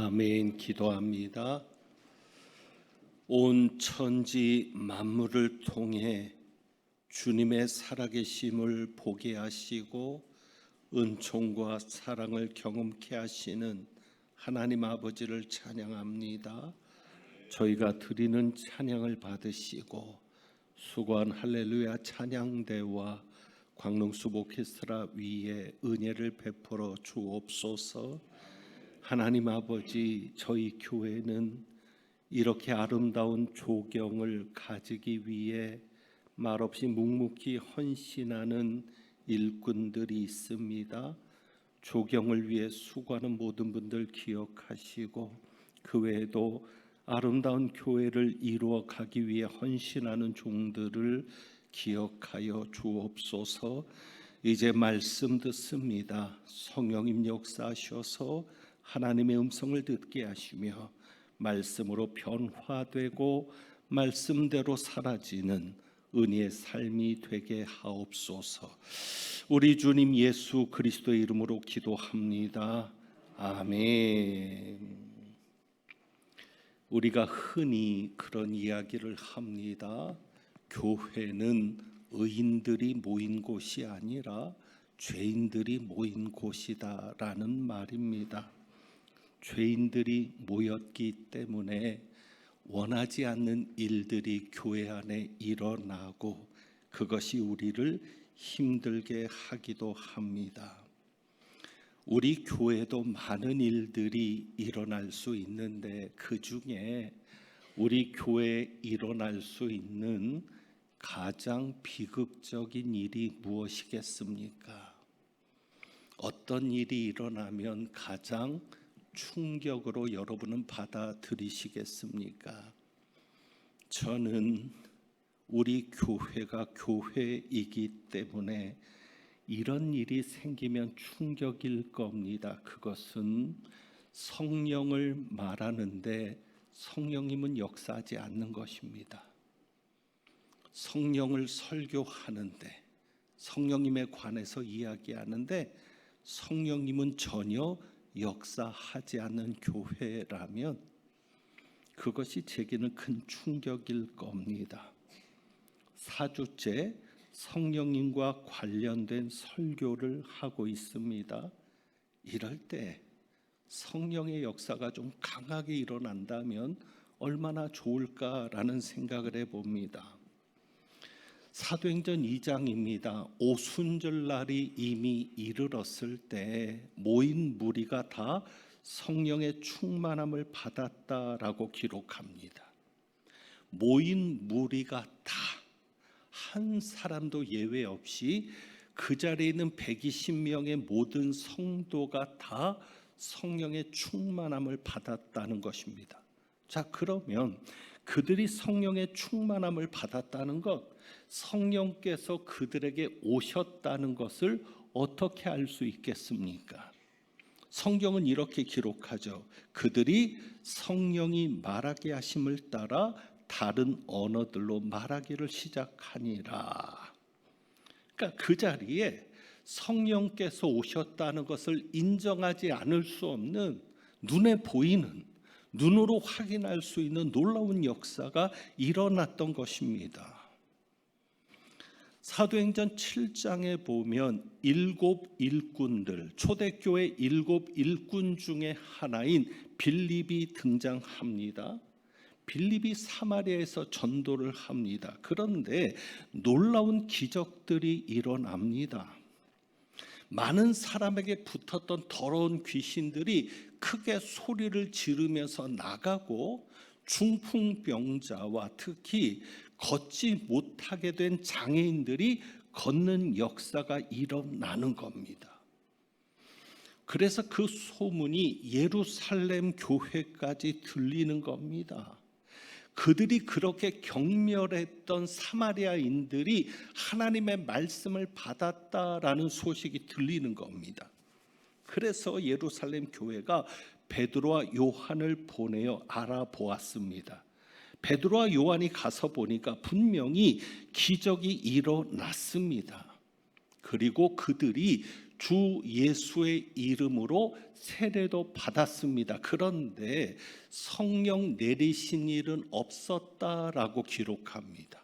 아멘. 기도합니다. 온 천지 만물을 통해 주님의 살아계심을 보게 하시고 은총과 사랑을 경험케 하시는 하나님 아버지를 찬양합니다. 저희가 드리는 찬양을 받으시고 수고한 할렐루야 찬양대와 광릉수 오케스트라 위에 은혜를 베풀어 주옵소서. 하나님 아버지, 저희 교회는 이렇게 아름다운 조경을 가지기 위해 말없이 묵묵히 헌신하는 일꾼들이 있습니다. 조경을 위해 수고하는 모든 분들 기억하시고 그 외에도 아름다운 교회를 이루어 가기 위해 헌신하는 종들을 기억하여 주옵소서. 이제 말씀 듣습니다. 성령님 역사하셔서 하나님의 음성을 듣게 하시며 말씀으로 변화되고 말씀대로 사라지는 은혜의 삶이 되게 하옵소서. 우리 주님 예수 그리스도의 이름으로 기도합니다. 아멘. 우리가 흔히 그런 이야기를 합니다. 교회는 의인들이 모인 곳이 아니라 죄인들이 모인 곳이다라는 말입니다. 죄인들이 모였기 때문에 원하지 않는 일들이 교회 안에 일어나고 그것이 우리를 힘들게 하기도 합니다. 우리 교회도 많은 일들이 일어날 수 있는데 그 중에 우리 교회에 일어날 수 있는 가장 비극적인 일이 무엇이겠습니까? 어떤 일이 일어나면 가장 충격으로 여러분은 받아들이시겠습니까? 저는 우리 교회가 교회이기 때문에 이런 일이 생기면 충격일 겁니다. 그것은 성령을 말하는데 성령님은 역사하지 않는 것입니다. 성령을 설교하는데 성령님에 관해서 이야기하는데 성령님은 전혀 역사하지 않는 교회라면 그것이 제게는 큰 충격일 겁니다. 4주째 성령님과 관련된 설교를 하고 있습니다. 이럴 때 성령의 역사가 좀 강하게 일어난다면 얼마나 좋을까라는 생각을 해봅니다. 사도행전 2장입니다. 오순절날이 이미 이르렀을 때 모인 무리가 다 성령의 충만함을 받았다라고 기록합니다. 모인 무리가 다 한 사람도 예외 없이 그 자리에 있는 120명의 모든 성도가 다 성령의 충만함을 받았다는 것입니다. 자, 그러면 그들이 성령의 충만함을 받았다는 것, 성령께서 그들에게 오셨다는 것을 어떻게 알 수 있겠습니까? 성경은 이렇게 기록하죠. 그들이 성령이 말하게 하심을 따라 다른 언어들로 말하기를 시작하니라. 그러니까 그 자리에 성령께서 오셨다는 것을 인정하지 않을 수 없는 눈에 보이는, 눈으로 확인할 수 있는 놀라운 역사가 일어났던 것입니다. 사도행전 7장에 보면 7 일꾼들, 초대교회 7 일꾼 중에 하나인 빌립이 등장합니다. 빌립이 사마리아에서 전도를 합니다. 그런데 놀라운 기적들이 일어납니다. 많은 사람에게 붙었던 더러운 귀신들이 크게 소리를 지르면서 나가고 중풍병자와 특히 걷지 못하게 된 장애인들이 걷는 역사가 일어나는 겁니다. 그래서 그 소문이 예루살렘 교회까지 들리는 겁니다. 그들이 그렇게 경멸했던 사마리아인들이 하나님의 말씀을 받았다라는 소식이 들리는 겁니다. 그래서 예루살렘 교회가 베드로와 요한을 보내어 알아보았습니다. 베드로와 요한이 가서 보니까 분명히 기적이 일어났습니다. 그리고 그들이 주 예수의 이름으로 세례도 받았습니다. 그런데 성령 내리신 일은 없었다라고 기록합니다.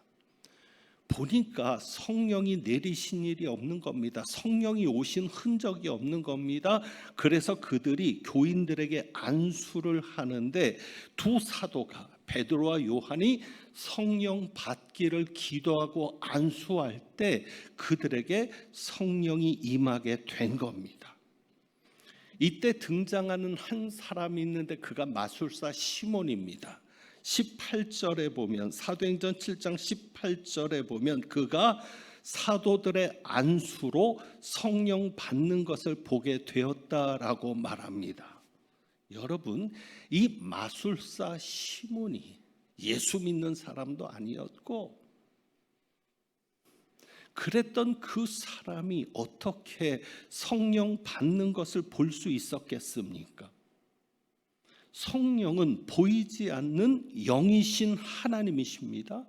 보니까 성령이 내리신 일이 없는 겁니다. 성령이 오신 흔적이 없는 겁니다. 그래서 그들이 교인들에게 안수를 하는데 두 사도가 베드로와 요한이 성령 받기를 기도하고 안수할 때 그들에게 성령이 임하게 된 겁니다. 이때 등장하는 한 사람이 있는데 그가 마술사 시몬입니다. 18절에 보면, 사도행전 7장 18절에 보면 그가 사도들의 안수로 성령 받는 것을 보게 되었다라고 말합니다. 여러분, 이 마술사 시몬이 예수 믿는 사람도 아니었고, 그랬던 그 사람이 어떻게 성령 받는 것을 볼 수 있었겠습니까? 성령은 보이지 않는 영이신 하나님이십니다.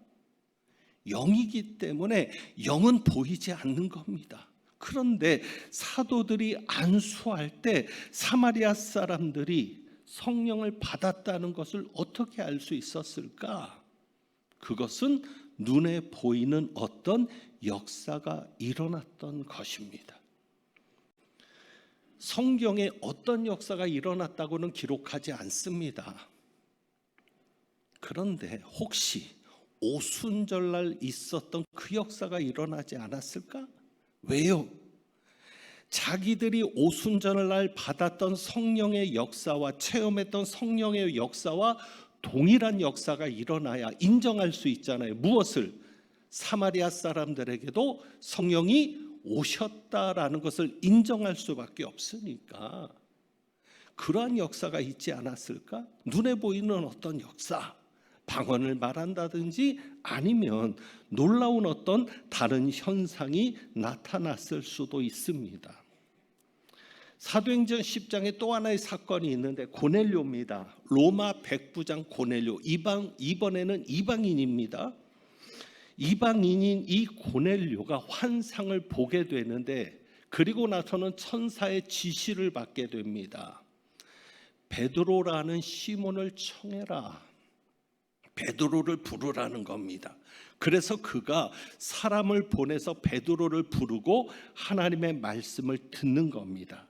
영이기 때문에 영은 보이지 않는 겁니다. 그런데 사도들이 안수할 때 사마리아 사람들이 성령을 받았다는 것을 어떻게 알 수 있었을까? 그것은 눈에 보이는 어떤 역사가 일어났던 것입니다. 성경에 어떤 역사가 일어났다고는 기록하지 않습니다. 그런데 혹시 오순절날 있었던 그 역사가 일어나지 않았을까? 왜요? 자기들이 오순절날 받았던 성령의 역사와 체험했던 성령의 역사와 동일한 역사가 일어나야 인정할 수 있잖아요. 무엇을? 사마리아 사람들에게도 성령이 오셨다라는 것을 인정할 수밖에 없으니까 그러한 역사가 있지 않았을까? 눈에 보이는 어떤 역사, 방언을 말한다든지 아니면 놀라운 어떤 다른 현상이 나타났을 수도 있습니다. 사도행전 10장에 또 하나의 사건이 있는데 고넬료입니다. 로마 백부장 고넬료, 이번에는 이방인입니다. 이방인인 이 고넬료가 환상을 보게 되는데, 그리고 나서는 천사의 지시를 받게 됩니다. 베드로라는 시몬을 청해라, 베드로를 부르라는 겁니다. 그래서 그가 사람을 보내서 베드로를 부르고 하나님의 말씀을 듣는 겁니다.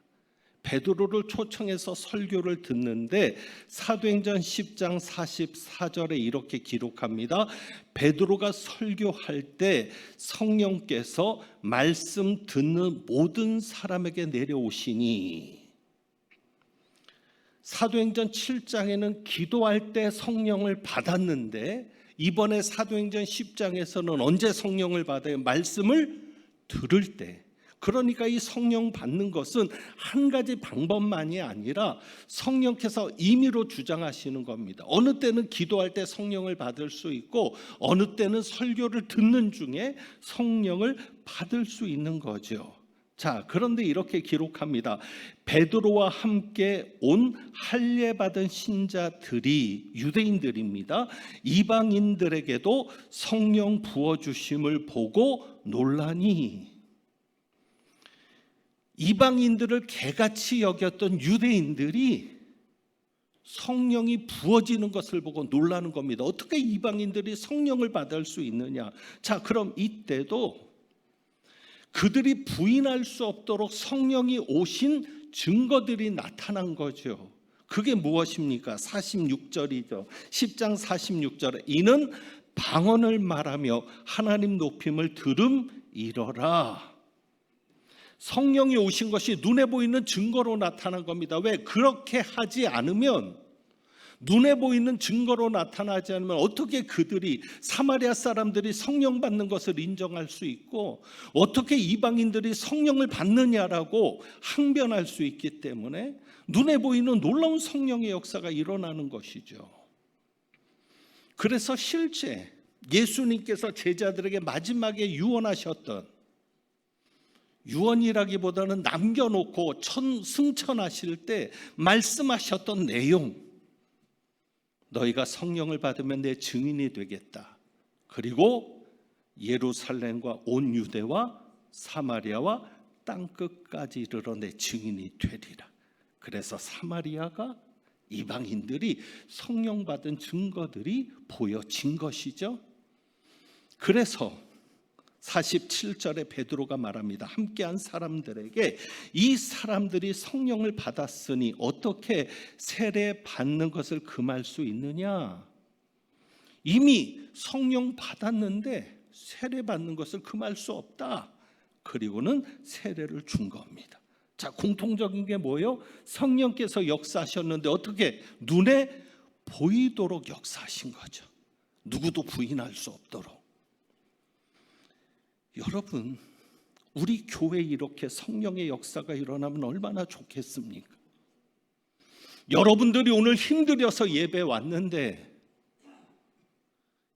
베드로를 초청해서 설교를 듣는데 사도행전 10장 44절에 이렇게 기록합니다. 베드로가 설교할 때 성령께서 말씀 듣는 모든 사람에게 내려오시니, 사도행전 7장에는 기도할 때 성령을 받았는데 이번에 사도행전 10장에서는 언제 성령을 받아요? 말씀을 들을 때. 그러니까 이 성령 받는 것은 한 가지 방법만이 아니라 성령께서 임의로 주장하시는 겁니다. 어느 때는 기도할 때 성령을 받을 수 있고 어느 때는 설교를 듣는 중에 성령을 받을 수 있는 거죠. 자, 그런데 이렇게 기록합니다. 베드로와 함께 온 할례 받은 신자들이, 유대인들입니다, 이방인들에게도 성령 부어주심을 보고 놀라니, 이방인들을 개같이 여겼던 유대인들이 성령이 부어지는 것을 보고 놀라는 겁니다. 어떻게 이방인들이 성령을 받을 수 있느냐? 자, 그럼 이때도 그들이 부인할 수 없도록 성령이 오신 증거들이 나타난 거죠. 그게 무엇입니까? 46절이죠. 10장 46절에 이는 방언을 말하며 하나님 높임을 들음이러라. 성령이 오신 것이 눈에 보이는 증거로 나타난 겁니다. 왜? 그렇게 하지 않으면, 눈에 보이는 증거로 나타나지 않으면 어떻게 그들이, 사마리아 사람들이 성령 받는 것을 인정할 수 있고 어떻게 이방인들이 성령을 받느냐라고 항변할 수 있기 때문에 눈에 보이는 놀라운 성령의 역사가 일어나는 것이죠. 그래서 실제 예수님께서 제자들에게 마지막에 유언하셨던, 유언이라기보다는 남겨놓고 승천하실 때 말씀하셨던 내용, 너희가 성령을 받으면 내 증인이 되겠다. 그리고 예루살렘과 온 유대와 사마리아와 땅끝까지 이르러 내 증인이 되리라. 그래서 사마리아가 이방인들이 성령 받은 증거들이 보여진 것이죠. 그래서 47절에 베드로가 말합니다. 함께한 사람들에게 이 사람들이 성령을 받았으니 어떻게 세례 받는 것을 금할 수 있느냐? 이미 성령 받았는데 세례 받는 것을 금할 수 없다. 그리고는 세례를 준 겁니다. 자, 공통적인 게 뭐예요? 성령께서 역사하셨는데 어떻게 눈에 보이도록 역사하신 거죠. 누구도 부인할 수 없도록. 여러분, 우리 교회에 이렇게 성령의 역사가 일어나면 얼마나 좋겠습니까? 여러분들이 오늘 힘들어서 예배 왔는데,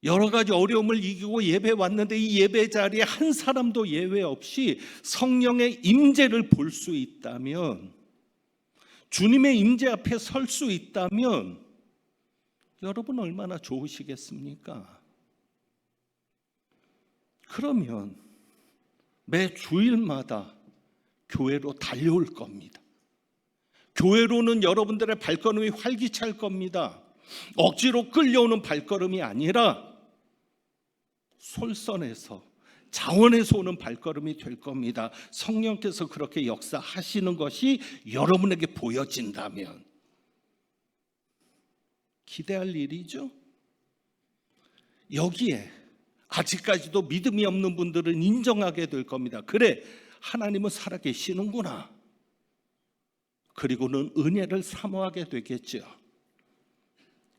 여러 가지 어려움을 이기고 예배 왔는데 이 예배 자리에 한 사람도 예외 없이 성령의 임재를 볼 수 있다면, 주님의 임재 앞에 설 수 있다면 여러분 얼마나 좋으시겠습니까? 그러면 매 주일마다 교회로 달려올 겁니다. 교회로는 여러분들의 발걸음이 활기찰 겁니다. 억지로 끌려오는 발걸음이 아니라 솔선해서 자원에서 오는 발걸음이 될 겁니다. 성령께서 그렇게 역사하시는 것이 여러분에게 보여진다면 기대할 일이죠. 여기에 아직까지도 믿음이 없는 분들은 인정하게 될 겁니다. 그래, 하나님은 살아계시는구나. 그리고는 은혜를 사모하게 되겠죠.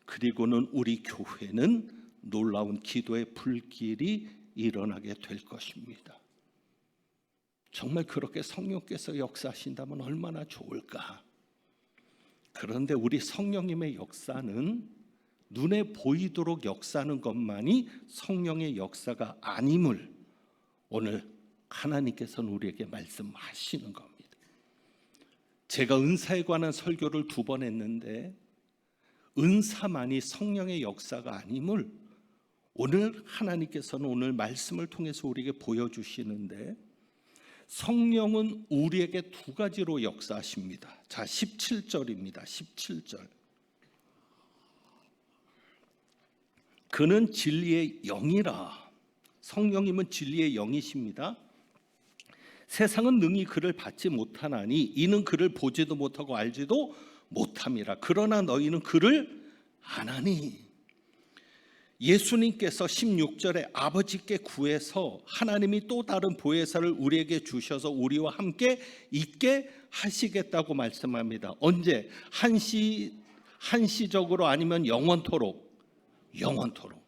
그리고는 우리 교회는 놀라운 기도의 불길이 일어나게 될 것입니다. 정말 그렇게 성령께서 역사하신다면 얼마나 좋을까. 그런데 우리 성령님의 역사는 눈에 보이도록 역사하는 것만이 성령의 역사가 아님을 오늘 하나님께서는 우리에게 말씀하시는 겁니다. 제가 은사에 관한 설교를 2번 했는데 은사만이 성령의 역사가 아님을 오늘 하나님께서는 오늘 말씀을 통해서 우리에게 보여주시는데, 성령은 우리에게 2가지로 역사하십니다. 자, 17절입니다. 17절. 그는 진리의 영이라. 성령님은 진리의 영이십니다. 세상은 능히 그를 받지 못하나니 이는 그를 보지도 못하고 알지도 못함이라. 그러나 너희는 그를 아나니. 예수님께서 16절에 아버지께 구해서 하나님이 또 다른 보혜사를 우리에게 주셔서 우리와 함께 있게 하시겠다고 말씀합니다. 언제? 한시적으로 아니면 영원토록. 영원토록.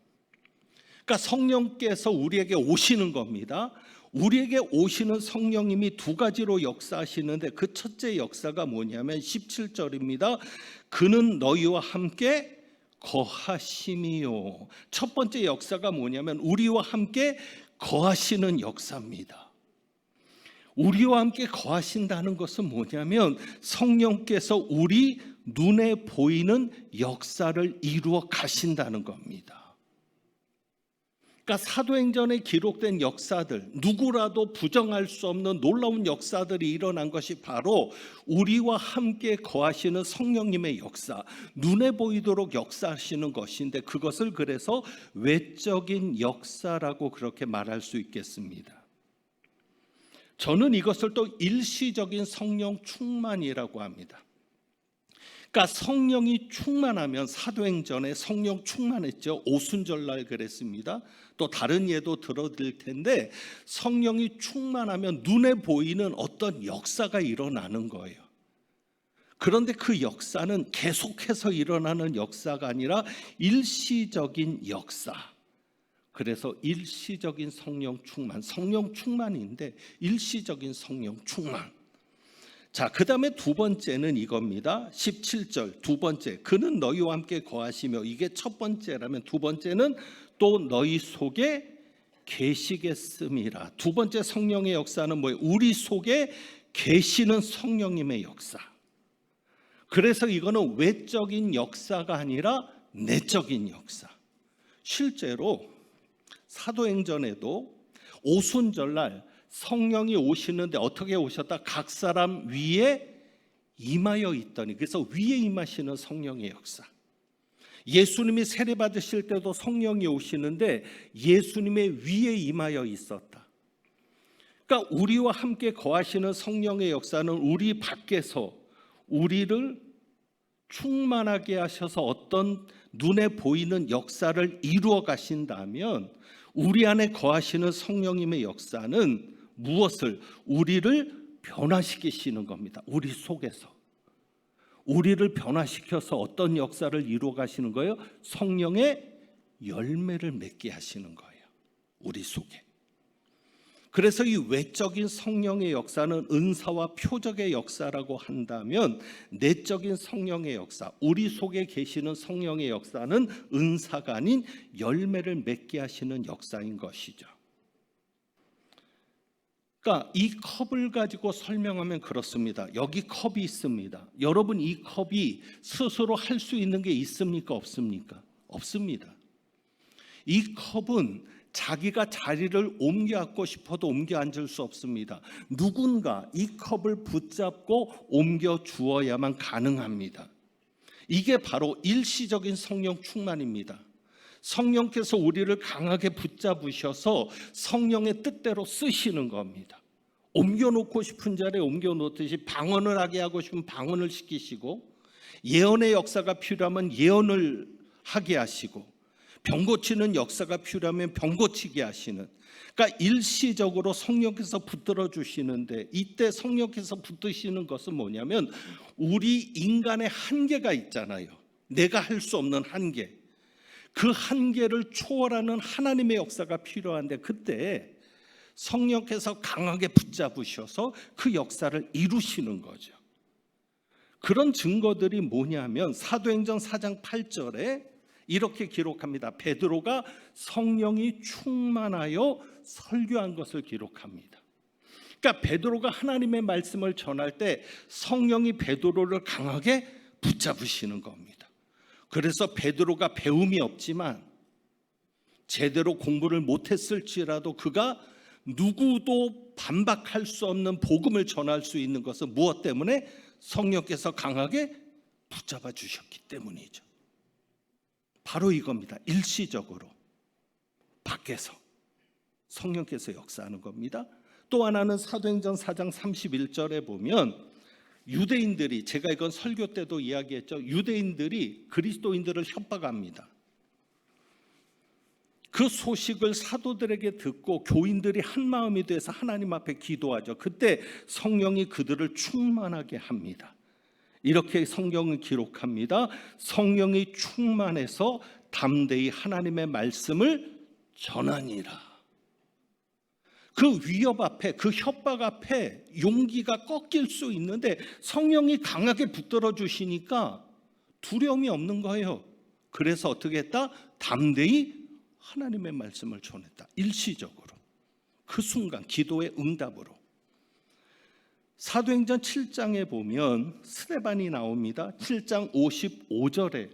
그러니까 성령께서 우리에게 오시는 겁니다. 우리에게 오시는 성령님이 2가지로 역사하시는데 그 첫째 역사가 뭐냐면 17절입니다. 그는 너희와 함께 거하심이요. 첫 번째 역사가 뭐냐면 우리와 함께 거하시는 역사입니다. 우리와 함께 거하신다는 것은 뭐냐면 성령께서 우리 눈에 보이는 역사를 이루어 가신다는 겁니다. 그러니까 사도행전에 기록된 역사들, 누구라도 부정할 수 없는 놀라운 역사들이 일어난 것이 바로 우리와 함께 거하시는 성령님의 역사, 눈에 보이도록 역사하시는 것인데, 그것을 그래서 외적인 역사라고 그렇게 말할 수 있겠습니다. 저는 이것을 또 일시적인 성령 충만이라고 합니다. 그러니까 성령이 충만하면, 사도행전에 성령 충만했죠. 오순절날 그랬습니다. 또 다른 예도 들어드릴 텐데, 성령이 충만하면 눈에 보이는 어떤 역사가 일어나는 거예요. 그런데 그 역사는 계속해서 일어나는 역사가 아니라 일시적인 역사. 그래서 일시적인 성령 충만인데 일시적인 성령 충만. 자, 그 다음에 2번째는 이겁니다. 17절 2번째, 그는 너희와 함께 거하시며. 이게 첫 번째라면 2번째는 또 너희 속에 계시겠음이라. 2번째 성령의 역사는 뭐예요? 우리 속에 계시는 성령님의 역사. 그래서 이거는 외적인 역사가 아니라 내적인 역사. 실제로 사도행전에도 오순절날 성령이 오시는데 어떻게 오셨다? 각 사람 위에 임하여 있더니, 그래서 위에 임하시는 성령의 역사. 예수님이 세례 받으실 때도 성령이 오시는데 예수님의 위에 임하여 있었다. 그러니까 우리와 함께 거하시는 성령의 역사는 우리 밖에서 우리를 충만하게 하셔서 어떤 눈에 보이는 역사를 이루어 가신다면, 우리 안에 거하시는 성령님의 역사는 무엇을? 우리를 변화시키시는 겁니다. 우리 속에서 우리를 변화시켜서 어떤 역사를 이루어 가시는 거예요? 성령의 열매를 맺게 하시는 거예요, 우리 속에. 그래서 이 외적인 성령의 역사는 은사와 표적의 역사라고 한다면, 내적인 성령의 역사, 우리 속에 계시는 성령의 역사는 은사가 아닌 열매를 맺게 하시는 역사인 것이죠. 그러니까 이 컵을 가지고 설명하면 그렇습니다. 여기 컵이 있습니다. 여러분, 이 컵이 스스로 할 수 있는 게 있습니까? 없습니까? 없습니다. 이 컵은 자기가 자리를 옮겨 앉고 싶어도 옮겨 앉을 수 없습니다. 누군가 이 컵을 붙잡고 옮겨 주어야만 가능합니다. 이게 바로 일시적인 성령 충만입니다. 성령께서 우리를 강하게 붙잡으셔서 성령의 뜻대로 쓰시는 겁니다. 옮겨놓고 싶은 자리에 옮겨놓듯이, 방언을 하게 하고 싶으면 방언을 시키시고, 예언의 역사가 필요하면 예언을 하게 하시고, 병 고치는 역사가 필요하면 병 고치게 하시는, 그러니까 일시적으로 성령께서 붙들어 주시는데, 이때 성령께서 붙드시는 것은 뭐냐면 우리 인간의 한계가 있잖아요. 내가 할 수 없는 한계, 그 한계를 초월하는 하나님의 역사가 필요한데, 그때 성령께서 강하게 붙잡으셔서 그 역사를 이루시는 거죠. 그런 증거들이 뭐냐면 사도행전 4장 8절에 이렇게 기록합니다. 베드로가 성령이 충만하여 설교한 것을 기록합니다. 그러니까 베드로가 하나님의 말씀을 전할 때 성령이 베드로를 강하게 붙잡으시는 겁니다. 그래서 베드로가 배움이 없지만, 제대로 공부를 못했을지라도 그가 누구도 반박할 수 없는 복음을 전할 수 있는 것은 무엇 때문에? 성령께서 강하게 붙잡아 주셨기 때문이죠. 바로 이겁니다. 일시적으로 밖에서 성령께서 역사하는 겁니다. 또 하나는 사도행전 4장 31절에 보면, 유대인들이, 제가 이건 설교 때도 이야기했죠. 유대인들이 그리스도인들을 협박합니다. 그 소식을 사도들에게 듣고 교인들이 한 마음이 돼서 하나님 앞에 기도하죠. 그때 성령이 그들을 충만하게 합니다. 이렇게 성경은 기록합니다. 성령이 충만해서 담대히 하나님의 말씀을 전하니라. 그 위협 앞에, 그 협박 앞에 용기가 꺾일 수 있는데 성령이 강하게 붙들어 주시니까 두려움이 없는 거예요. 그래서 어떻게 했다? 담대히 하나님의 말씀을 전했다. 일시적으로, 그 순간 기도의 응답으로. 사도행전 7장에 보면 스데반이 나옵니다. 7장 55절에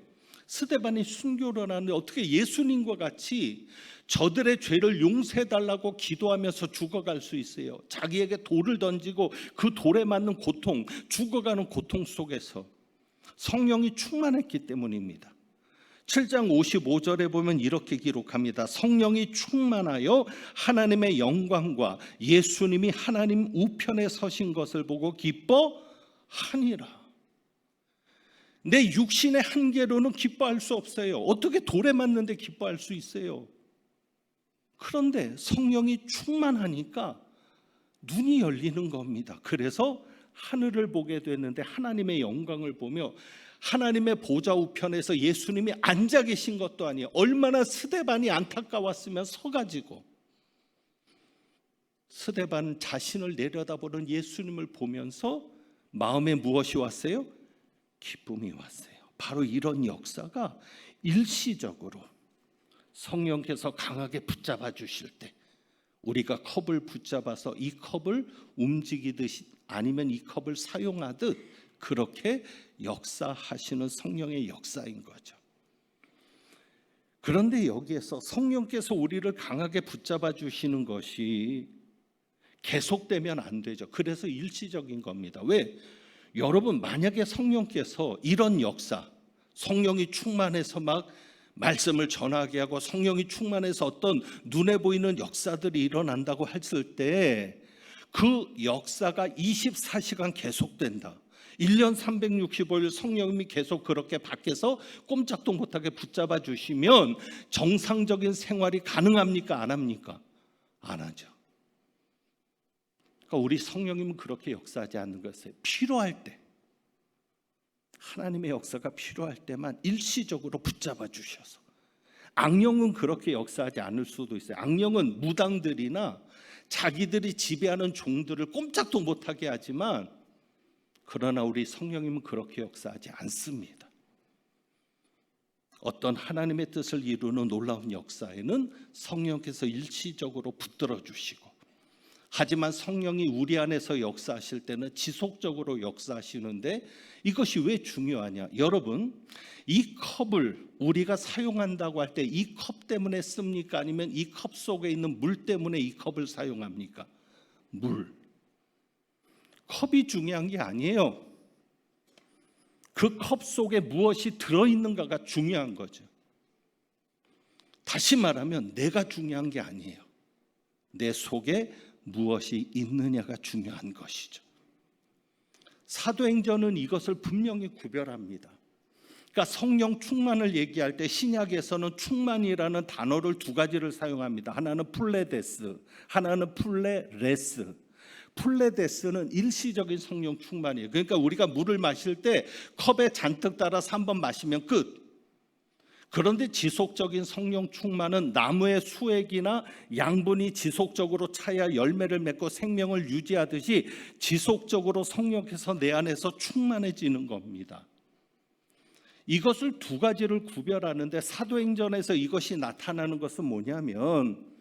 스데반이 순교를 하는데 어떻게 예수님과 같이 저들의 죄를 용서해달라고 기도하면서 죽어갈 수 있어요? 자기에게 돌을 던지고 그 돌에 맞는 고통, 죽어가는 고통 속에서 성령이 충만했기 때문입니다. 7장 55절에 보면 이렇게 기록합니다. 성령이 충만하여 하나님의 영광과 예수님이 하나님 우편에 서신 것을 보고 기뻐하니라. 내 육신의 한계로는 기뻐할 수 없어요. 어떻게 돌에 맞는데 기뻐할 수 있어요? 그런데 성령이 충만하니까 눈이 열리는 겁니다. 그래서 하늘을 보게 됐는데 하나님의 영광을 보며, 하나님의 보좌 우편에서 예수님이 앉아 계신 것도 아니에요. 얼마나 스데반이 안타까웠으면 서가지고. 스데반 자신을 내려다보는 예수님을 보면서 마음에 무엇이 왔어요? 기쁨이 왔어요. 바로 이런 역사가 일시적으로 성령께서 강하게 붙잡아 주실 때, 우리가 컵을 붙잡아서 이 컵을 움직이듯이 아니면 이 컵을 사용하듯 그렇게 역사하시는 성령의 역사인 거죠. 그런데 여기에서 성령께서 우리를 강하게 붙잡아 주시는 것이 계속되면 안 되죠. 그래서 일시적인 겁니다. 왜? 여러분, 만약에 성령께서 이런 역사, 성령이 충만해서 막 말씀을 전하게 하고 성령이 충만해서 어떤 눈에 보이는 역사들이 일어난다고 했을 때 그 역사가 24시간 계속된다. 1년 365일 성령님이 계속 그렇게 밖에서 꼼짝도 못하게 붙잡아 주시면 정상적인 생활이 가능합니까? 안 합니까? 안 하죠. 그러니까 우리 성령님은 그렇게 역사하지 않는 것을 필요할 때, 하나님의 역사가 필요할 때만 일시적으로 붙잡아 주셔서, 악령은 그렇게 역사하지 않을 수도 있어요. 악령은 무당들이나 자기들이 지배하는 종들을 꼼짝도 못하게 하지만, 그러나 우리 성령님은 그렇게 역사하지 않습니다. 어떤 하나님의 뜻을 이루는 놀라운 역사에는 성령께서 일시적으로 붙들어 주시고, 하지만 성령이 우리 안에서 역사하실 때는 지속적으로 역사하시는데, 이것이 왜 중요하냐? 여러분, 이 컵을 우리가 사용한다고 할 때 이 컵 때문에 씁니까? 아니면 이 컵 속에 있는 물 때문에 이 컵을 사용합니까? 물. 컵이 중요한 게 아니에요. 그 컵 속에 무엇이 들어있는가가 중요한 거죠. 다시 말하면 내가 중요한 게 아니에요. 내 속에 무엇이 있느냐가 중요한 것이죠. 사도행전은 이것을 분명히 구별합니다. 그러니까 성령 충만을 얘기할 때 신약에서는 충만이라는 단어를 두 가지를 사용합니다. 하나는 플레데스, 하나는 플레레스. 플레데스는 일시적인 성령 충만이에요. 그러니까 우리가 물을 마실 때 컵에 잔뜩 따라서 한번 마시면 끝. 그런데 지속적인 성령 충만은 나무의 수액이나 양분이 지속적으로 차야 열매를 맺고 생명을 유지하듯이 지속적으로 성령께서 내 안에서 충만해지는 겁니다. 이것을 두 가지를 구별하는데, 사도행전에서 이것이 나타나는 것은 뭐냐면,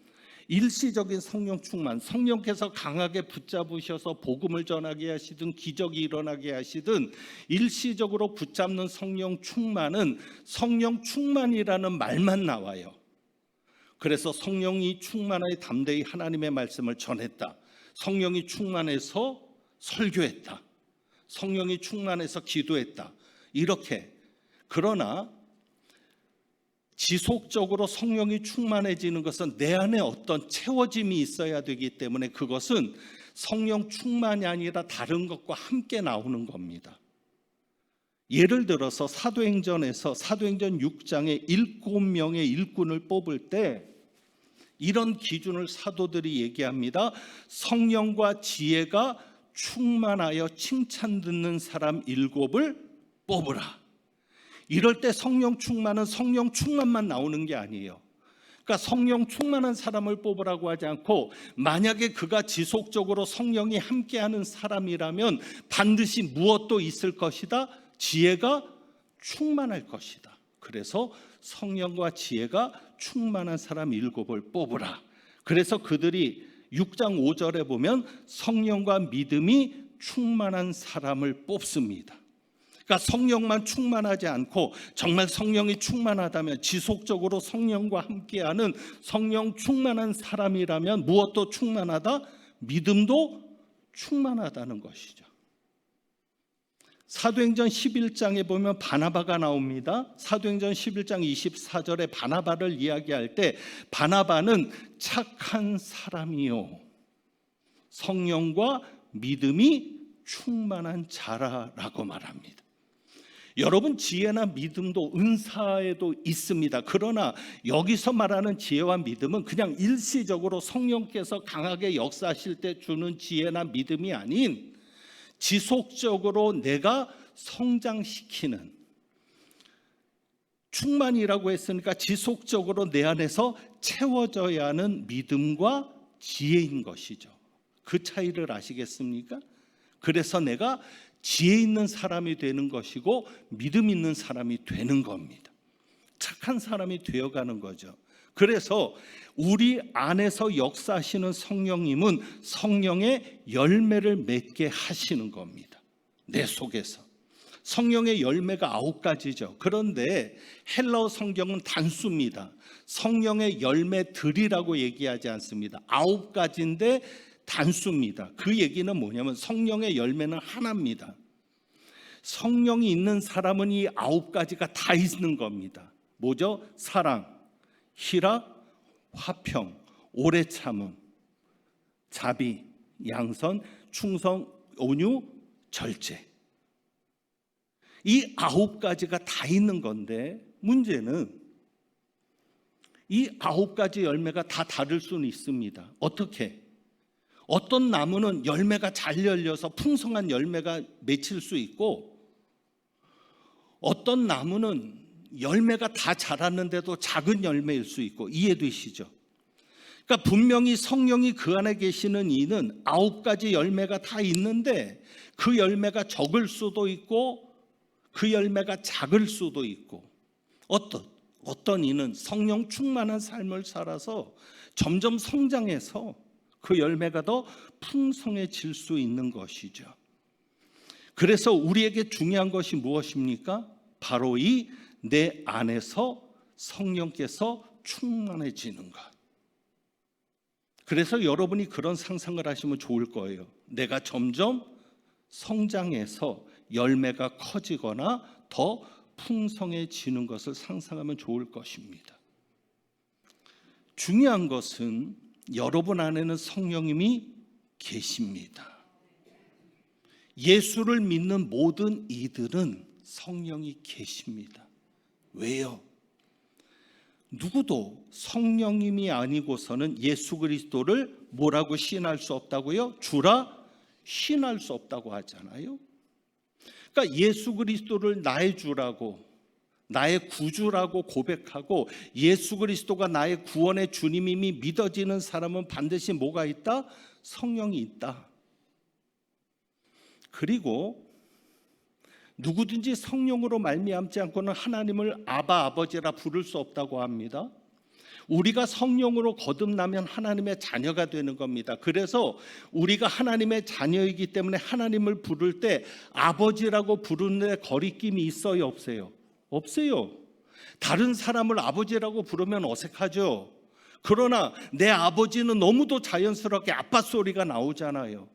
일시적인 성령 충만, 성령께서 강하게 붙잡으셔서 복음을 전하게 하시든 기적이 일어나게 하시든 일시적으로 붙잡는 성령 충만은 성령 충만이라는 말만 나와요. 그래서 성령이 충만하여 담대히 하나님의 말씀을 전했다, 성령이 충만해서 설교했다, 성령이 충만해서 기도했다, 이렇게. 그러나 지속적으로 성령이 충만해지는 것은 내 안에 어떤 채워짐이 있어야 되기 때문에 그것은 성령 충만이 아니라 다른 것과 함께 나오는 겁니다. 예를 들어서 사도행전에서 사도행전 6장에 7명의 일꾼을 뽑을 때 이런 기준을 사도들이 얘기합니다. 성령과 지혜가 충만하여 칭찬 듣는 사람 7을 뽑으라. 이럴 때 성령 충만은 성령 충만만 나오는 게 아니에요. 그러니까 성령 충만한 사람을 뽑으라고 하지 않고, 만약에 그가 지속적으로 성령이 함께하는 사람이라면 반드시 무엇도 있을 것이다? 지혜가 충만할 것이다. 그래서 성령과 지혜가 충만한 사람 7을 뽑으라. 그래서 그들이 6장 5절에 보면 성령과 믿음이 충만한 사람을 뽑습니다. 그러니까 성령만 충만하지 않고 정말 성령이 충만하다면, 지속적으로 성령과 함께하는 성령 충만한 사람이라면 무엇도 충만하다? 믿음도 충만하다는 것이죠. 사도행전 11장에 보면 바나바가 나옵니다. 사도행전 11장 24절에 바나바를 이야기할 때 바나바는 착한 사람이요 성령과 믿음이 충만한 자라라고 말합니다. 여러분, 지혜나 믿음도 은사에도 있습니다. 그러나 여기서 말하는 지혜와 믿음은 그냥 일시적으로 성령께서 강하게 역사하실 때 주는 지혜나 믿음이 아닌, 지속적으로 내가 성장시키는, 충만이라고 했으니까 지속적으로 내 안에서 채워져야 하는 믿음과 지혜인 것이죠. 그 차이를 아시겠습니까? 그래서 내가 지혜 있는 사람이 되는 것이고 믿음 있는 사람이 되는 겁니다. 착한 사람이 되어가는 거죠. 그래서 우리 안에서 역사하시는 성령님은 성령의 열매를 맺게 하시는 겁니다. 내 속에서. 성령의 열매가 9가지죠. 그런데 헬라어 성경은 단수입니다. 성령의 열매들이라고 얘기하지 않습니다. 9가지인데 단수입니다. 그 얘기는 뭐냐면 성령의 열매는 하나입니다. 성령이 있는 사람은 이 9가지가 다 있는 겁니다. 뭐죠? 사랑, 희락, 화평, 오래 참음, 자비, 양선, 충성, 온유, 절제. 이 9가지가 다 있는 건데 문제는 이 9가지 열매가 다 다를 수는 있습니다. 어떻게? 어떤 나무는 열매가 잘 열려서 풍성한 열매가 맺힐 수 있고, 어떤 나무는 열매가 다 자랐는데도 작은 열매일 수 있고. 이해되시죠? 그러니까 분명히 성령이 그 안에 계시는 이는 9가지 열매가 다 있는데 그 열매가 적을 수도 있고 그 열매가 작을 수도 있고, 어떤 이는 성령 충만한 삶을 살아서 점점 성장해서 그 열매가 더 풍성해질 수 있는 것이죠. 그래서 우리에게 중요한 것이 무엇입니까? 바로 이 내 안에서 성령께서 충만해지는 것. 그래서 여러분이 그런 상상을 하시면 좋을 거예요. 내가 점점 성장해서 열매가 커지거나 더 풍성해지는 것을 상상하면 좋을 것입니다. 중요한 것은 여러분 안에는 성령님이 계십니다. 예수를 믿는 모든 이들은 성령이 계십니다. 왜요? 누구도 성령님이 아니고서는 예수 그리스도를 뭐라고 시인할 수 없다고요? 주라 시인할 수 없다고 하잖아요. 그러니까 예수 그리스도를 나의 주라고, 나의 구주라고 고백하고 예수 그리스도가 나의 구원의 주님임이 믿어지는 사람은 반드시 뭐가 있다? 성령이 있다. 그리고 누구든지 성령으로 말미암지 않고는 하나님을 아바 아버지라 부를 수 없다고 합니다. 우리가 성령으로 거듭나면 하나님의 자녀가 되는 겁니다. 그래서 우리가 하나님의 자녀이기 때문에 하나님을 부를 때 아버지라고 부르는 거리낌이 있어요, 없어요? 없어요. 다른 사람을 아버지라고 부르면 어색하죠. 그러나 내 아버지는 너무도 자연스럽게 아빠 소리가 나오잖아요.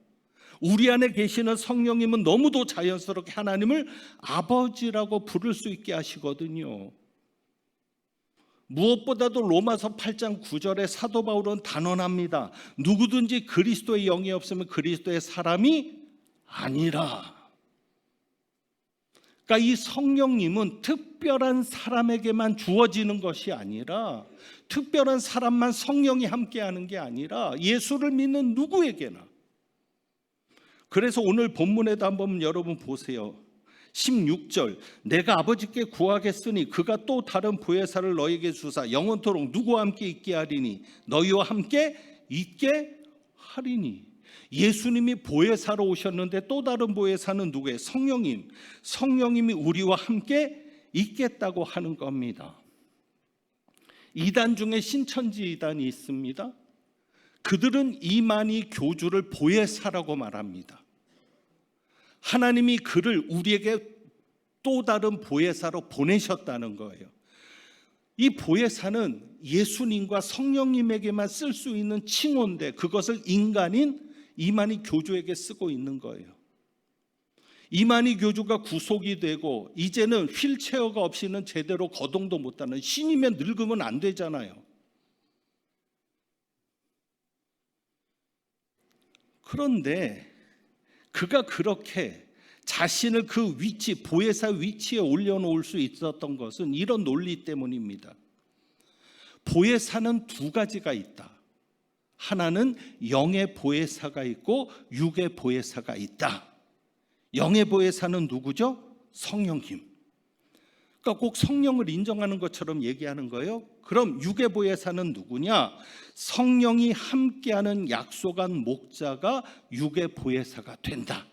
우리 안에 계시는 성령님은 너무도 자연스럽게 하나님을 아버지라고 부를 수 있게 하시거든요. 무엇보다도 로마서 8장 9절에 사도 바울은 단언합니다. 누구든지 그리스도의 영이 없으면 그리스도의 사람이 아니라. 그러니까 이 성령님은 특별한 사람에게만 주어지는 것이 아니라, 특별한 사람만 성령이 함께하는 게 아니라 예수를 믿는 누구에게나. 그래서 오늘 본문에도 한번 여러분 보세요. 16절, 내가 아버지께 구하겠으니 그가 또 다른 보혜사를 너에게 주사 영원토록 누구와 함께 있게 하리니 너희와 함께 있게 하리니. 예수님이 보혜사로 오셨는데 또 다른 보혜사는 누구예요? 성령님. 성령님이 우리와 함께 있겠다고 하는 겁니다. 이단 중에 신천지 이단이 있습니다. 그들은 이만희 교주를 보혜사라고 말합니다. 하나님이 그를 우리에게 또 다른 보혜사로 보내셨다는 거예요. 이 보혜사는 예수님과 성령님에게만 쓸 수 있는 칭호인데 그것을 인간인 이만희 교주에게 쓰고 있는 거예요. 이만희 교주가 구속이 되고 이제는 휠체어가 없이는 제대로 거동도 못하는, 신이면 늙으면 안 되잖아요. 그런데 그가 그렇게 자신을 그 위치, 보혜사 위치에 올려놓을 수 있었던 것은 이런 논리 때문입니다. 보혜사는 두 가지가 있다. 하나는 영의 보혜사가 있고 육의 보혜사가 있다. 영의 보혜사는 누구죠? 성령님. 그러니까 꼭 성령을 인정하는 것처럼 얘기하는 거예요. 그럼 육의 보혜사는 누구냐? 성령이 함께하는 약속한 목자가 육의 보혜사가 된다.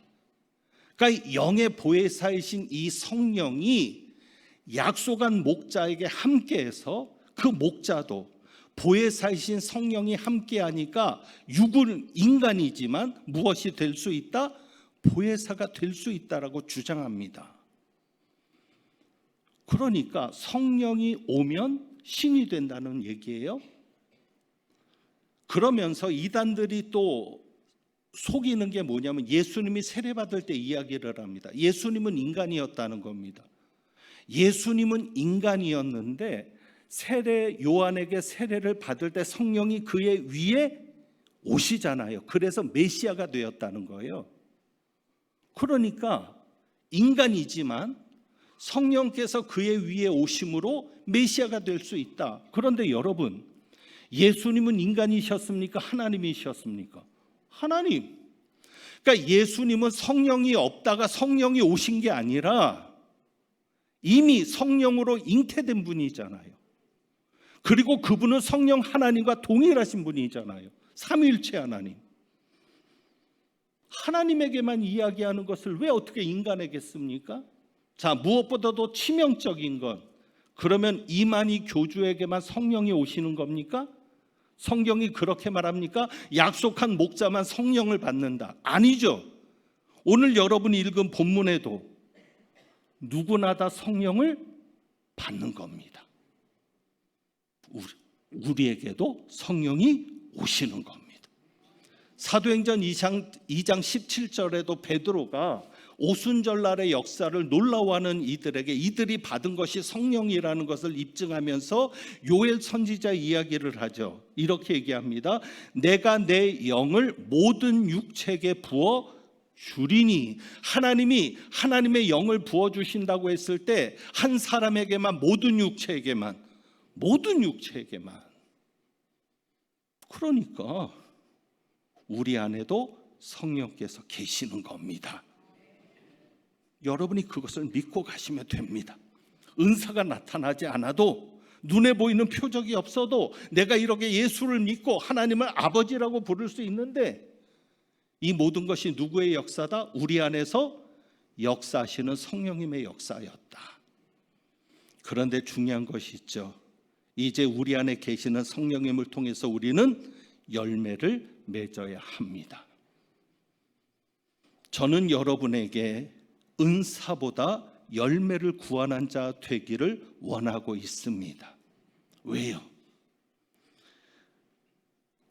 그러니까 영의 보혜사이신 이 성령이 약속한 목자에게 함께해서 그 목자도 보혜사이신 성령이 함께하니까 육은 인간이지만 무엇이 될 수 있다? 보혜사가 될 수 있다라고 주장합니다. 그러니까 성령이 오면 신이 된다는 얘기예요. 그러면서 이단들이 또 속이는 게 뭐냐면 예수님이 세례받을 때 이야기를 합니다. 예수님은 인간이었다는 겁니다. 예수님은 인간이었는데 요한에게 세례를 받을 때 성령이 그의 위에 오시잖아요. 그래서 메시아가 되었다는 거예요. 그러니까 인간이지만 성령께서 그의 위에 오심으로 메시아가 될 수 있다. 그런데 여러분, 예수님은 인간이셨습니까? 하나님이셨습니까? 하나님. 그러니까 예수님은 성령이 없다가 성령이 오신 게 아니라 이미 성령으로 잉태된 분이잖아요. 그리고 그분은 성령 하나님과 동일하신 분이잖아요. 삼위일체 하나님. 하나님에게만 이야기하는 것을 왜 어떻게 인간에게 씁니까? 자, 무엇보다도 치명적인 건, 그러면 이만희 교주에게만 성령이 오시는 겁니까? 성경이 그렇게 말합니까? 약속한 목자만 성령을 받는다. 아니죠. 오늘 여러분이 읽은 본문에도 누구나 다 성령을 받는 겁니다. 우리에게도 성령이 오시는 겁니다. 사도행전 2장 17절에도 베드로가 오순절날의 역사를 놀라워하는 이들에게 이들이 받은 것이 성령이라는 것을 입증하면서 요엘 선지자 이야기를 하죠. 이렇게 얘기합니다. 내가 내 영을 모든 육체에게 부어 주리니. 하나님이 하나님의 영을 부어 주신다고 했을 때 한 사람에게만, 모든 육체에게만. 그러니까 우리 안에도 성령께서 계시는 겁니다. 여러분이 그것을 믿고 가시면 됩니다. 은사가 나타나지 않아도, 눈에 보이는 표적이 없어도 내가 이렇게 예수를 믿고 하나님을 아버지라고 부를 수 있는데, 이 모든 것이 누구의 역사다? 우리 안에서 역사하시는 성령님의 역사였다. 그런데 중요한 것이 있죠. 이제 우리 안에 계시는 성령님을 통해서 우리는 열매를 맺어야 합니다. 저는 여러분에게 은사보다 열매를 구하는 자 되기를 원하고 있습니다. 왜요?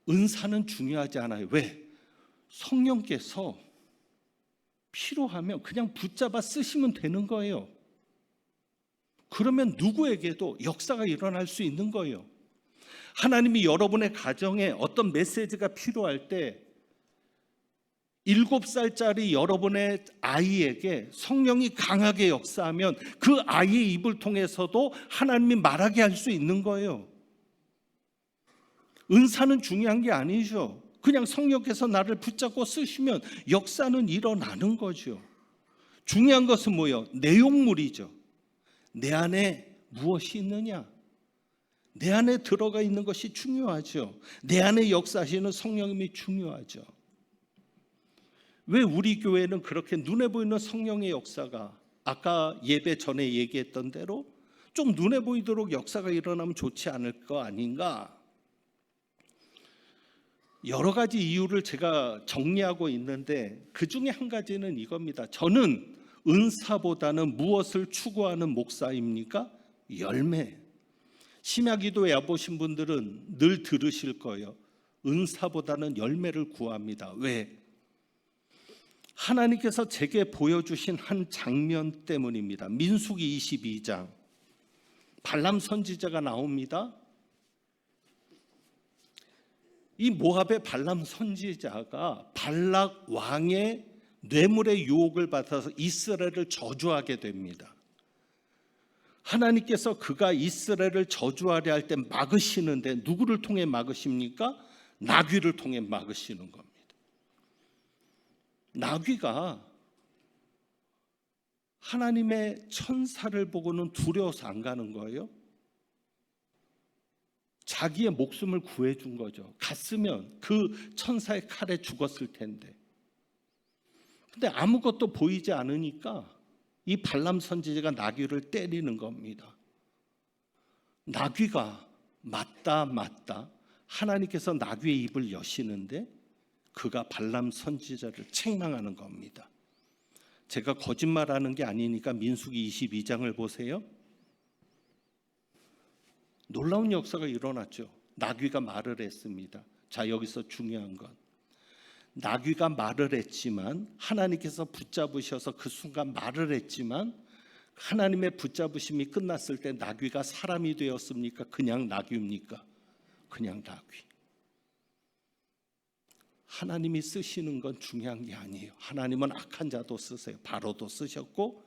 은사는 중요하지 않아요. 왜? 성령께서 필요하면 그냥 붙잡아 쓰시면 되는 거예요. 그러면 누구에게도 역사가 일어날 수 있는 거예요. 하나님이 여러분의 가정에 어떤 메시지가 필요할 때 7살짜리 여러분의 아이에게 성령이 강하게 역사하면 그 아이의 입을 통해서도 하나님이 말하게 할 수 있는 거예요. 은사는 중요한 게 아니죠. 그냥 성령께서 나를 붙잡고 쓰시면 역사는 일어나는 거죠. 중요한 것은 뭐예요? 내용물이죠. 내 안에 무엇이 있느냐? 내 안에 들어가 있는 것이 중요하죠. 내 안에 역사하시는 성령님이 중요하죠. 왜 우리 교회는 그렇게 눈에 보이는 성령의 역사가, 아까 예배 전에 얘기했던 대로 좀 눈에 보이도록 역사가 일어나면 좋지 않을 거 아닌가? 여러 가지 이유를 제가 정리하고 있는데 그 중에 한 가지는 이겁니다. 저는 은사보다는 무엇을 추구하는 목사입니까? 열매. 심야기도에 와보신 분들은 늘 들으실 거예요. 은사보다는 열매를 구합니다. 왜? 하나님께서 제게 보여주신 한 장면 때문입니다. 민수기 22장 발람 선지자가 나옵니다. 이 모압의 발람 선지자가 발락 왕의 뇌물의 유혹을 받아서 이스라엘을 저주하게 됩니다. 하나님께서 그가 이스라엘을 저주하려 할 때 막으시는데 누구를 통해 막으십니까? 나귀를 통해 막으시는 겁니다. 나귀가 하나님의 천사를 보고는 두려워서 안 가는 거예요. 자기의 목숨을 구해준 거죠. 갔으면 그 천사의 칼에 죽었을 텐데. 근데 아무것도 보이지 않으니까 이 발람 선지자가 나귀를 때리는 겁니다. 나귀가 맞다 하나님께서 나귀의 입을 여시는데 그가 발람 선지자를 책망하는 겁니다. 제가 거짓말하는 게 아니니까 민수기 22장을 보세요. 놀라운 역사가 일어났죠. 나귀가 말을 했습니다. 자, 여기서 중요한 건 나귀가 말을 했지만, 하나님께서 붙잡으셔서 그 순간 말을 했지만, 하나님의 붙잡으심이 끝났을 때 나귀가 사람이 되었습니까? 그냥 나귀입니까? 그냥 나귀. 하나님이 쓰시는 건 중요한 게 아니에요. 하나님은 악한 자도 쓰세요. 바로도 쓰셨고,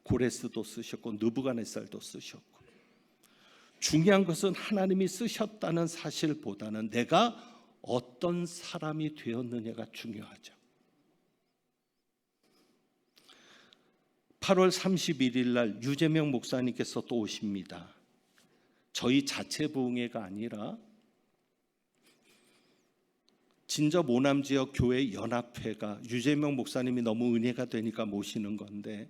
고레스도 쓰셨고, 느부갓네살도 쓰셨고. 중요한 것은 하나님이 쓰셨다는 사실보다는 내가 어떤 사람이 되었느냐가 중요하죠. 8월 31일 날 유재명 목사님께서 또 오십니다. 저희 자체 부흥회가 아니라 진접 오남지역 교회 연합회가 유재명 목사님이 너무 은혜가 되니까 모시는 건데,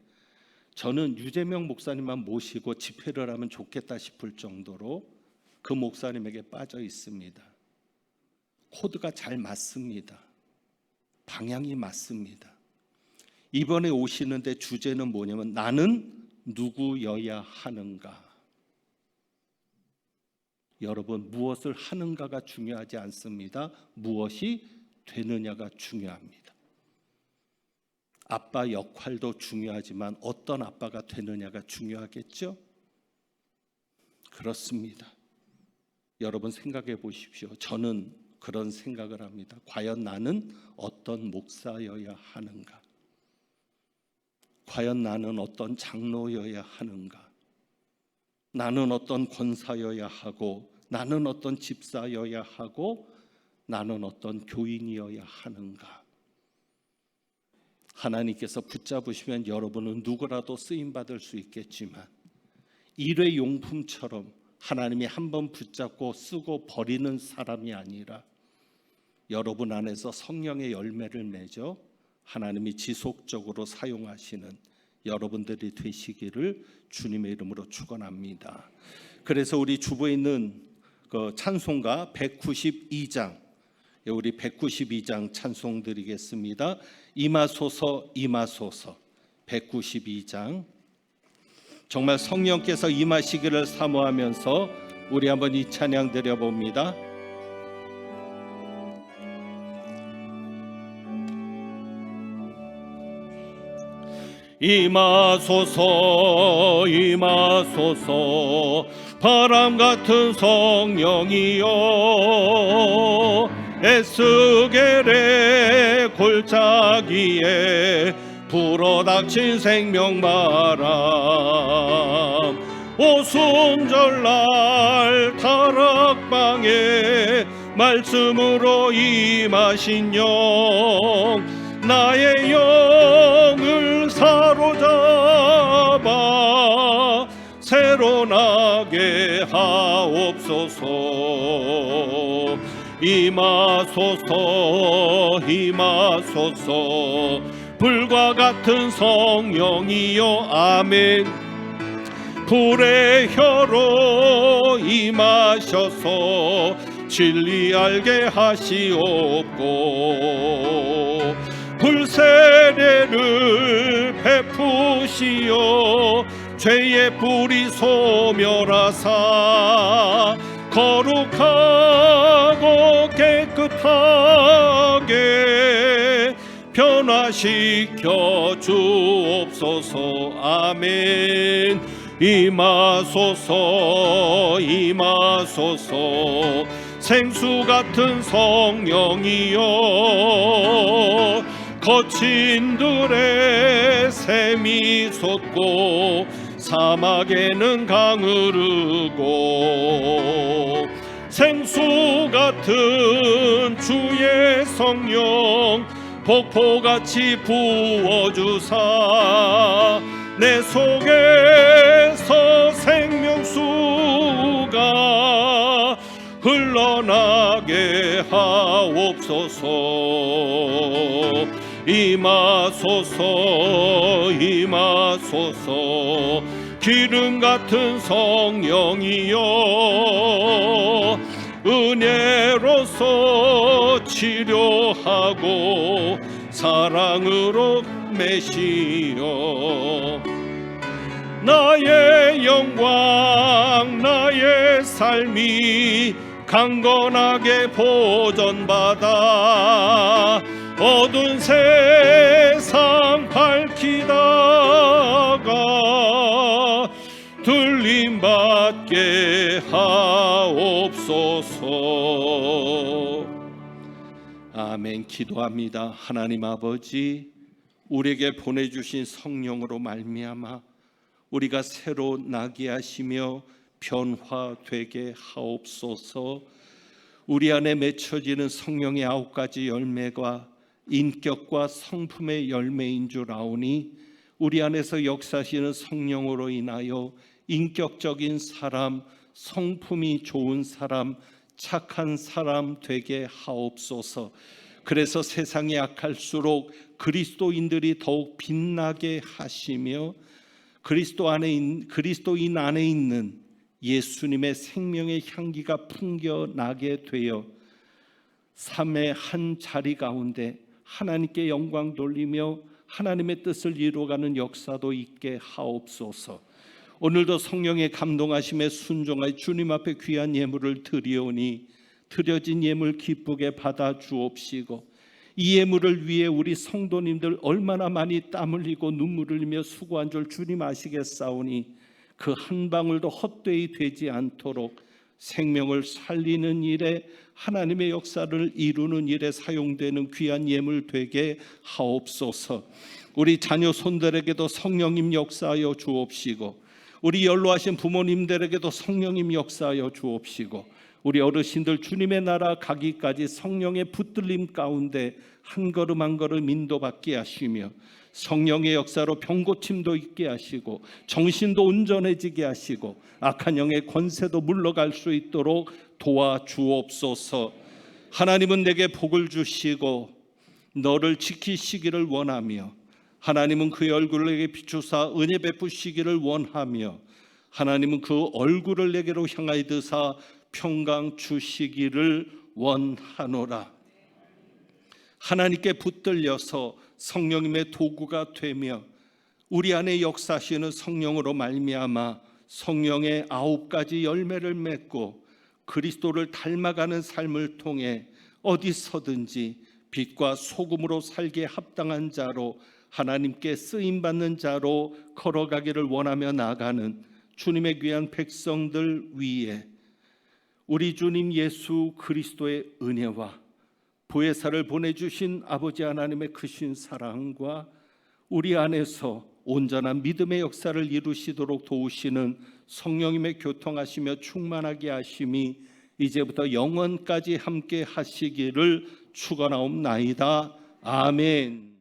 저는 유재명 목사님만 모시고 집회를 하면 좋겠다 싶을 정도로 그 목사님에게 빠져 있습니다. 코드가 잘 맞습니다. 방향이 맞습니다. 이번에 오시는데 주제는 뭐냐면 나는 누구여야 하는가. 여러분, 무엇을 하는가가 중요하지 않습니다. 무엇이 되느냐가 중요합니다. 아빠 역할도 중요하지만 어떤 아빠가 되느냐가 중요하겠죠? 그렇습니다. 여러분 생각해 보십시오. 저는 그런 생각을 합니다. 과연 나는 어떤 목사여야 하는가? 과연 나는 어떤 장로여야 하는가? 나는 어떤 권사여야 하고, 나는 어떤 집사여야 하고, 나는 어떤 교인이어야 하는가? 하나님께서 붙잡으시면 여러분은 누구라도 쓰임받을 수 있겠지만, 일회용품처럼 하나님이 한번 붙잡고 쓰고 버리는 사람이 아니라 여러분 안에서 성령의 열매를 맺어 하나님이 지속적으로 사용하시는 여러분들이 되시기를 주님의 이름으로 축원합니다. 그래서 우리 주부에 있는 그 찬송가 192장, 우리 192장 찬송 드리겠습니다. 임하소서 임하소서. 192장. 정말 성령께서 임하시기를 사모하면서 우리 한번 이 찬양 드려봅니다. 임하소서 임하소서 바람 같은 성령이여 에스겔의 골짜기에 불어닥친 생명바람 오순절날 다락방에 말씀으로 임하신 영 나의 영을 사로잡아 새로 나게 하옵소서. 임하소서 임하소서 불과 같은 성령이여 아멘. 불의 혀로 임하셔서 진리 알게 하시옵고 불세례를 베푸시어 죄의 뿌리 소멸하사 거룩하고 깨끗하게 변화시켜 주옵소서. 아멘. 임하소서 임하소서 생수 같은 성령이여 거친 들에 샘이 솟고 사막에는 강 흐르고 생수 같은 주의 성령 폭포같이 부어주사 내 속에서 생명수가 흘러나게 하옵소서. 임하소서 임하소서 기름 같은 성령이여 은혜로서 치료하고 사랑으로 메시어 나의 영광 나의 삶이 강건하게 보존받아 어두운 세상 밝히다가 들림받게 하옵소서. 아멘. 기도합니다. 하나님 아버지, 우리에게 보내주신 성령으로 말미암아 우리가 새로 나게 하시며 변화되게 하옵소서. 우리 안에 맺혀지는 성령의 9가지 열매가 인격과 성품의 열매인 줄 아오니 우리 안에서 역사하시는 성령으로 인하여 인격적인 사람, 성품이 좋은 사람, 착한 사람 되게 하옵소서. 그래서 세상이 악할수록 그리스도인들이 더욱 빛나게 하시며 그리스도인 안에 있는 예수님의 생명의 향기가 풍겨나게 되어 삶의 한 자리 가운데 하나님께 영광 돌리며 하나님의 뜻을 이루어가는 역사도 있게 하옵소서. 오늘도 성령의 감동하심에 순종하여 주님 앞에 귀한 예물을 드리오니 드려진 예물 기쁘게 받아 주옵시고, 이 예물을 위해 우리 성도님들 얼마나 많이 땀 흘리고 눈물을 흘리며 수고한 줄 주님 아시겠사오니 그 한 방울도 헛되이 되지 않도록 생명을 살리는 일에, 하나님의 역사를 이루는 일에 사용되는 귀한 예물 되게 하옵소서. 우리 자녀 손들에게도 성령님 역사하여 주옵시고, 우리 연로하신 부모님들에게도 성령님 역사하여 주옵시고, 우리 어르신들 주님의 나라 가기까지 성령의 붙들림 가운데 한 걸음 한 걸음 인도받게 하시며 성령의 역사로 병고침도 있게 하시고 정신도 온전해지게 하시고 악한 영의 권세도 물러갈 수 있도록 도와주옵소서. 하나님은 내게 복을 주시고 너를 지키시기를 원하며, 하나님은 그의 얼굴을 내게 비추사 은혜 베푸시기를 원하며, 하나님은 그 얼굴을 내게로 향하여 드사 평강 주시기를 원하노라. 하나님께 붙들려서 성령님의 도구가 되며 우리 안에 역사하시는 성령으로 말미암아 성령의 9가지 열매를 맺고 그리스도를 닮아가는 삶을 통해 어디서든지 빛과 소금으로 살기에 합당한 자로, 하나님께 쓰임받는 자로 걸어가기를 원하며 나아가는 주님의 귀한 백성들 위에 우리 주님 예수 그리스도의 은혜와 보혜사를 보내주신 아버지 하나님의 크신 사랑과 우리 안에서 온전한 믿음의 역사를 이루시도록 도우시는 성령님의 교통하시며 충만하게 하심이 이제부터 영원까지 함께 하시기를 축원하옵나이다. 아멘.